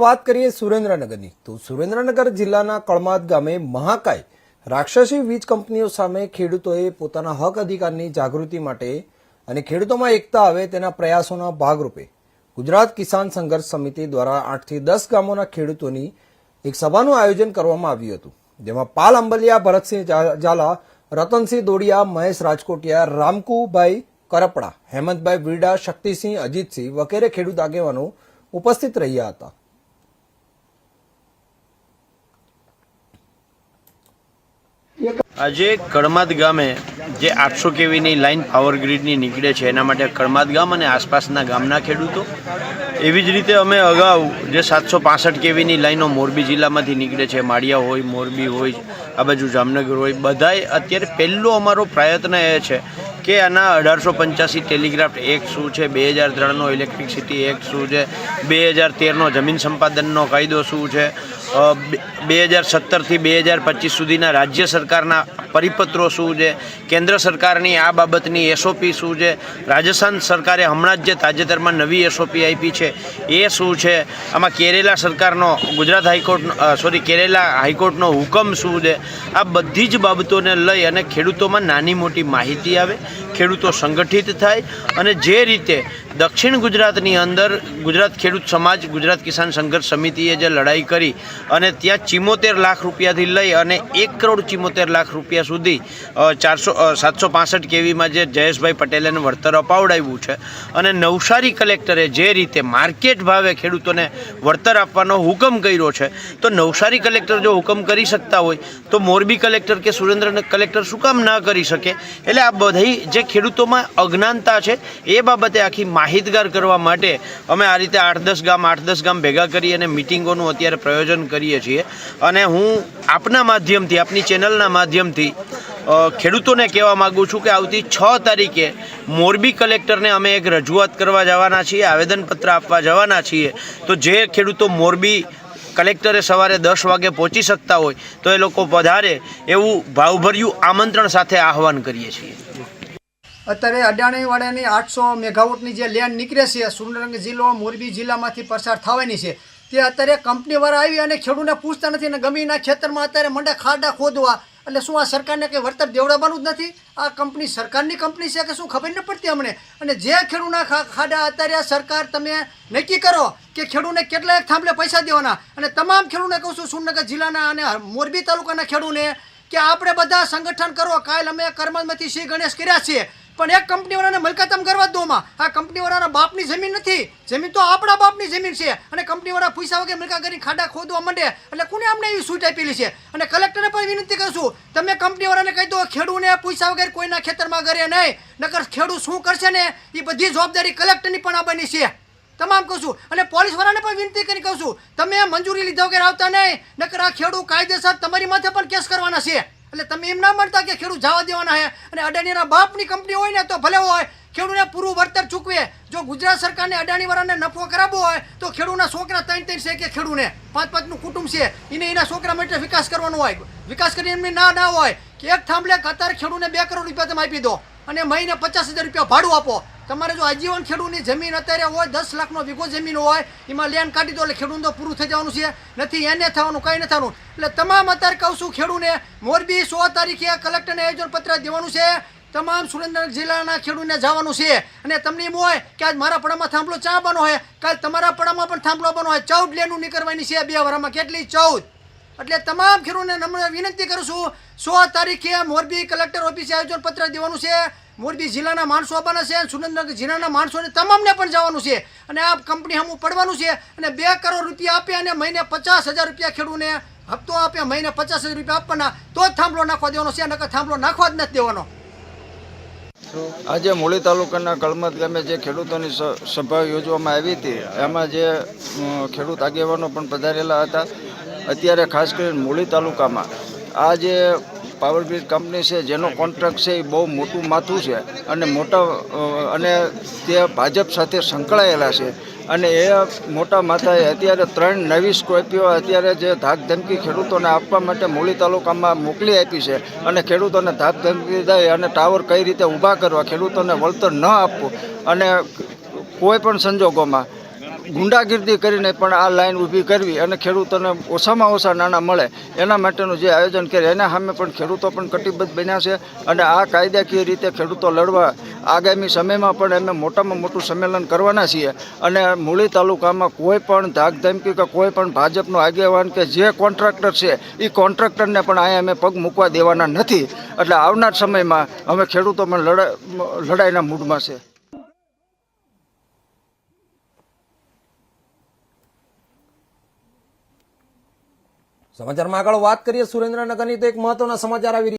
વાત કરીએ સુરેન્દ્રનગરની તો સુરેન્દ્રનગર જિલ્લાના કળમાદ ગામે મહાકાય રાક્ષસી વીજ કંપનીઓ સામે ખેડૂતોએ પોતાના હક અધિકારની જાગૃતિ માટે અને ખેડૂતોમાં એકતા આવે તેના પ્રયાસોના ભાગરૂપે ગુજરાત કિસાન સંઘર્ષ સમિતિ દ્વારા 8 થી 10 ગામોના ખેડૂતોની એક સભાનું આયોજન કરવામાં આવ્યું હતું, જેમાં પાલ અંબલિયા, ભરતસિંહ ઝાલા, રતનસિંહ દોડિયા, મહેશ રાજકોટિયા, રામકુભાઈ કરપડા, હેમંતભાઈ વીરડા, શક્તિસિંહ, અજીતસિંહ વગેરે ખેડૂત આગેવાનો ઉપસ્થિત રહ્યા હતા। આજે કળમાદ ગામે જે 800 કેવીની લાઇન પાવર ગ્રીડની નીકળે છે એના માટે કળમાદ ગામ અને આસપાસના ગામના ખેડૂતો, એવી જ રીતે અમે અગાઉ જે 765 કેવીની લાઈનો મોરબી જિલ્લામાંથી નીકળે છે, માળિયા હોય, મોરબી હોય, આ બાજુ જામનગર હોય, બધાએ અત્યારે પહેલો અમારો પ્રયત્ન એ છે કે આના 1885 ટેલિગ્રાફ એક્ટ શું છે, 2003નો ઇલેક્ટ્રિસિટી એક્ટ શું છે, 2013નો જમીન સંપાદનનો કાયદો શું છે, 2017થી 2025 સુધીના રાજ્ય સરકારના પરિપત્રો શું છે, કેન્દ્ર સરકારની આ બાબતની એસઓપી શું છે, રાજસ્થાન સરકારે હમણાં જ જે તાજેતરમાં નવી એસઓપી આપી છે એ શું છે, આમાં કેરેલા સરકારનો કેરેલા હાઈકોર્ટનો હુકમ શું છે, આ બધી જ બાબતોને લઈ અને ખેડૂતોમાં નાની મોટી માહિતી આવે, ખેડૂતો સંગઠિત થાય અને જે રીતે દક્ષિણ ગુજરાતની અંદર ગુજરાત ખેડૂત સમાજ, ગુજરાત કિસાન સંઘર્ષ સમિતિએ જે લડાઈ કરી અને ત્યાં 74 લાખ રૂપિયાથી લઈ અને 1,74,00,000 રૂપિયા સુધી 765 કેવીમાં જે જયેશભાઈ પટેલે વળતર અપાવડાવ્યું છે અને નવસારી કલેક્ટરે જે રીતે માર્કેટ ભાવે ખેડૂતોને વળતર આપવાનો હુકમ કર્યો છે, તો નવસારી કલેક્ટર જો હુકમ કરી શકતા હોય તો મોરબી કલેક્ટર કે સુરેન્દ્રનગર કલેક્ટર શું કામ ના કરી શકે? એટલે આ બધી જે ખેડૂતોમાં અજ્ઞાનતા છે એ બાબતે આખી માહિતગાર કરવા માટે અમે આ રીતે 8-10 ગામ ભેગા કરી અને મિટિંગોનું અત્યારે પ્રયોજન કરીએ છીએ। અને હું આપના માધ્યમથી, આપની ચેનલના માધ્યમથી ખેડૂતોને કહેવા માગું છું કે આવતી 6 તારીખે મોરબી કલેક્ટરને અમે એક રજૂઆત કરવા જવાના છીએ, આવેદનપત્ર આપવા જવાના છીએ। તો જે ખેડૂતો મોરબી કલેક્ટરે સવારે 10 વાગે પહોંચી શકતા હોય તો એ લોકો પધારે એવું ભાવભર્યું આમંત્રણ સાથે આહવાન કરીએ છીએ। અત્યારે અડાણીવાડાની 800 મેગાવોટની જે લેન્ડ નીકળે છે, સુરેન્દ્રનગર જિલ્લો મોરબી જિલ્લામાંથી પસાર થવાની છે, તે અત્યારે કંપનીવાળા આવી અને ખેડૂતને પૂછતા નથી અને ગમીના ખેતરમાં અત્યારે મંડા ખાડા ખોદવા। એટલે શું આ સરકારને કંઈ વળતર દેવડાવવાનું જ નથી? આ કંપની સરકારની કંપની છે કે શું, ખબર ન પડતી અમને। અને જે ખેડૂતના ખાડા અત્યારે સરકાર તમે નક્કી કરો કે ખેડૂતને કેટલાક થાંભલે પૈસા દેવાના, અને તમામ ખેડૂતને કહું છું સુરેન્દ્રનગર જિલ્લાના અને મોરબી તાલુકાના ખેડૂતને કે આપણે બધા સંગઠન કરો। કાલ અમે કરમદમાંથી શ્રી ગણેશ કર્યા છીએ, પણ એક કંપનીવાળાને મલકાતમ કરવા દોમાં। આ કંપનીવાળાના બાપની જમીન નથી, જમીન તો આપણા બાપની જમીન છે, અને કંપનીવાળા પૈસા વગર મલકા કરી ખાડા ખોદવા માંડે એટલે કોને અમને એવી છૂટ આપેલી છે? અને કલેક્ટરને પણ વિનંતી કરશું, તમે કંપનીવાળાને કહી દો ખેડૂતને પૈસા વગર કોઈના ખેતરમાં કરે નહીં, નકર ખેડૂત શું કરશે ને એ બધી જવાબદારી કલેક્ટરની પણ આવવાની છે, તમામ કહું છું। અને પોલીસવાળાને પણ વિનંતી કરી કહું છું, તમે મંજૂરી લીધા વગર આવતા નહીં, નકર આ ખેડૂત કાયદેસર તમારી માથે પણ કેસ કરવાના છે। એટલે તમે એમ ના માનતા કે ખેડૂત જવા દેવાના છે। અને અદાણીના બાપની કંપની હોય ને તો ભલે હોય, ખેડૂતને પૂરું વળતર ચૂકવે। જો ગુજરાત સરકારને અદાણીવાળાને નફો કરાવવો હોય તો ખેડૂતના છોકરા 3 છે કે ખેડૂતને 5-5નું કુટુંબ છે, એને એના છોકરા માટે વિકાસ કરવાનો હોય, વિકાસ કરીને એમની ના હોય કે એક થાંભલે અત્યારે ખેડૂતને 2 કરોડ રૂપિયા તમે આપી દો અને મહિને 50,000 રૂપિયા ભાડું આપો। તમારે જો આજીવન ખેડૂતની જમીન અત્યારે હોય 10 લાખનો વીઘો જમીન હોય, એમાં લેન્ડ કાઢી દો એટલે ખેડૂત તો પૂરું થઈ જવાનું છે, નથી એને થવાનું, કંઈ નથી થવાનું। એટલે તમામ અત્યારે કહું છું ખેડૂતને મોરબી 16 તારીખે કલેક્ટરને આયોજન પત્ર દેવાનું છે, તમામ સુરેન્દ્રનગર જિલ્લાના ખેડૂતને જવાનું છે। અને તમને એમ હોય કે આજ મારા પડામાં થાંભલો ચા બનો હોય, કાલ તમારા પડામાં પણ થાંભલો બનો હોય, 14 લેનું નીકળવાની છે 2 વર્ષમાં, કેટલી 14। એટલે તમામ ખેડૂતને નમ્ર વિનંતી કરું છું, 16 તારીખે મોરબી કલેક્ટર ઓફિસે આયોજન પત્ર દેવાનું છે, મોરબી જિલ્લાના માણસો આવવાના છે, સુરેન્દ્રનગર જિલ્લાના માણસોને તમામને પણ જવાનું છે, અને આ કંપની હમું પડવાનું છે, અને 2 કરોડ રૂપિયા આપે અને મહિને 50,000 રૂપિયા ખેડૂતને હપ્તો આપે, મહિને 50,000 રૂપિયા આપવાના, તો જ થાંભલો નાખવા દેવાનો છે, નકર થાંભલો નાખવા જ નથી દેવાનો। આજે મૂળી તાલુકાના કળમાદ ગામે જે ખેડૂતોની સભા યોજવામાં આવી હતી, એમાં જે ખેડૂત આગેવાનો પણ પધારેલા હતા। અત્યારે ખાસ કરીને મૂળી તાલુકામાં આ જે પાવર ગ્રીડ કંપની છે જેનો કોન્ટ્રાક્ટ છે એ બહુ મોટું માથું છે અને તે ભાજપ સાથે સંકળાયેલા છે, અને એ મોટા માથાએ અત્યારે 3 નવી સ્કોર્પિયો અત્યારે જે ધાક ધમકી ખેડૂતોને આપવા માટે મૂળી તાલુકામાં મોકલી આપી છે, અને ખેડૂતોને ધાક ધમકી દઈ અને ટાવર કઈ રીતે ઊભા કરવા, ખેડૂતોને વળતર ન આપવું, અને કોઈ પણ સંજોગોમાં ગુંડાગીર્દી કરીને પણ આ લાઈન ઊભી કરવી અને ખેડૂતોને ઓછામાં ઓછા નાણાં મળે એના માટેનું જે આયોજન કરે એના સામે પણ ખેડૂતો પણ કટિબદ્ધ બન્યા છે અને આ કાયદાકીય રીતે ખેડૂતો લડવા આગામી સમયમાં પણ અમે મોટામાં મોટું સંમેલન કરવાના છીએ અને મૂળી તાલુકામાં કોઈ પણ ધાકધમકી કે કોઈ પણ ભાજપનો આગેવાન કે જે કોન્ટ્રાક્ટર છે એ કોન્ટ્રાક્ટરને પણ અહીંયા અમે પગ મૂકવા દેવાના નથી. એટલે આવનાર સમયમાં અમે ખેડૂતો પણ લડાઈના મૂડમાં છે. સમાચારમાં આગળ વાત કરીએ સુરેન્દ્રનગરની તો એક મહત્વના સમાચાર આવી